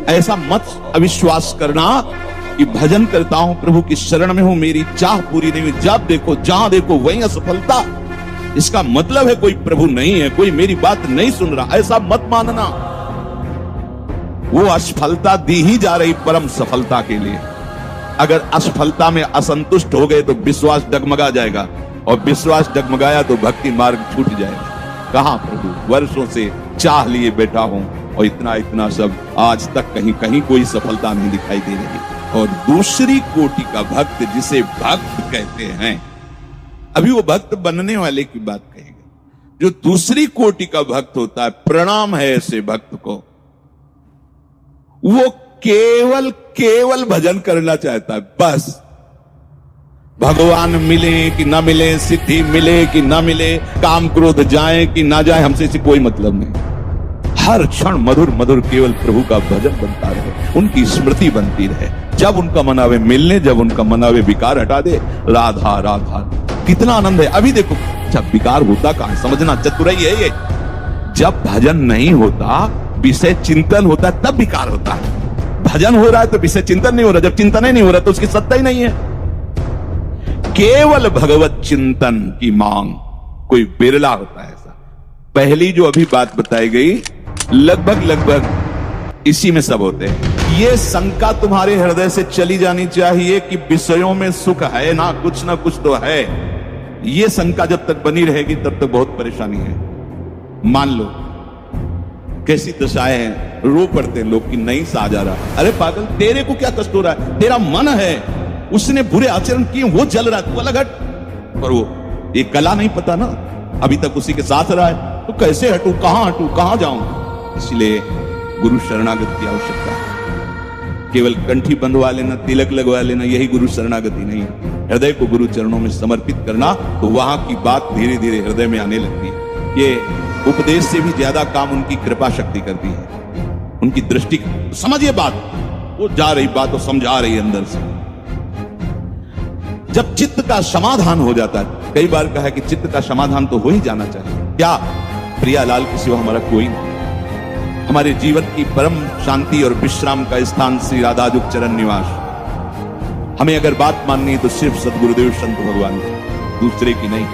ऐसा मत अविश्वास करना कि भजन करता हूं, प्रभु की शरण में हूं, मेरी चाह पूरी नहीं हुई, जब देखो जहां देखो वहीं असफलता। इसका मतलब है कोई प्रभु नहीं है, कोई मेरी बात नहीं सुन रहा, ऐसा मत मानना। वो असफलता दी ही जा रही परम सफलता के लिए। अगर असफलता में असंतुष्ट हो गए तो विश्वास डगमगा जाएगा, और विश्वास डगमगाया तो भक्ति मार्ग छूट जाएगा। कहां प्रभु, वर्षों से चाह लिए बैठा हूं और इतना इतना सब, आज तक कहीं कहीं कोई सफलता नहीं दिखाई दे रही। और दूसरी कोटि का भक्त जिसे भक्त कहते हैं, अभी वो भक्त बनने वाले की बात कहेंगे, जो दूसरी कोटि का भक्त होता है, प्रणाम है ऐसे भक्त को। वो केवल केवल भजन करना चाहता है, बस। भगवान मिले कि ना मिले, सिद्धि मिले कि ना मिले, काम क्रोध जाए कि ना जाए, हमसे इसे कोई मतलब नहीं। हर क्षण मधुर मधुर केवल प्रभु का भजन बनता रहे, उनकी स्मृति बनती रहे। जब उनका मन आवे मिलने, जब उनका मन आवे विकार हटा दे, राधा राधा, कितना आनंद है। अभी देखो, जब विकार होता कहां है, समझना चतुराई है ये। जब भजन नहीं होता, विषय चिंतन होता है, तब विकार होता है। भजन हो रहा है तो विषय चिंतन नहीं हो रहा, जब चिंतन ही नहीं हो रहा तो उसकी सत्ता ही नहीं है। केवल भगवत चिंतन की मांग कोई बिरला होता है ऐसा। पहली जो अभी बात बताई गई, लगभग इसी में सब होते हैं। ये शंका तुम्हारे हृदय से चली जानी चाहिए कि विषयों में सुख है ना कुछ तो है। ये शंका जब तक बनी रहेगी तब तक बहुत परेशानी है। मान लो कैसी दशाएं हैं, रो पड़ते हैं लोग कि नहीं सा जा रहा। अरे पागल, तेरे को क्या कष्ट हो रहा है? तेरा मन है, उसने बुरे आचरण किए, वो जल रहा है, तू अलग हट। पर वो ये कला नहीं पता ना, अभी तक उसी के साथ रहा है, तो कैसे हटू, कहां जाऊं? इसलिए गुरु शरणागति की आवश्यकता है। केवल कंठी बंधवा लेना, तिलक लगवा लेना, यही गुरु शरणागति नहीं है। हृदय को गुरु चरणों में समर्पित करना, तो वहां की बात धीरे धीरे हृदय में आने लगती है। ये उपदेश से भी ज्यादा काम उनकी कृपा शक्ति करती है, उनकी दृष्टि। समझिए बात, वो जा रही बात तो समझा रही है अंदर से। जब चित्त का समाधान हो जाता है, कई बार कहा है कि चित्त का समाधान तो हो ही जाना चाहिए। क्या प्रियालाल के सिवा हमारा कोई नहीं। हमारे जीवन की परम शांति और विश्राम का स्थान श्री राधाजुग चरण निवास। हमें अगर बात माननी है तो सिर्फ सदगुरुदेव संत भगवान, दूसरे की नहीं।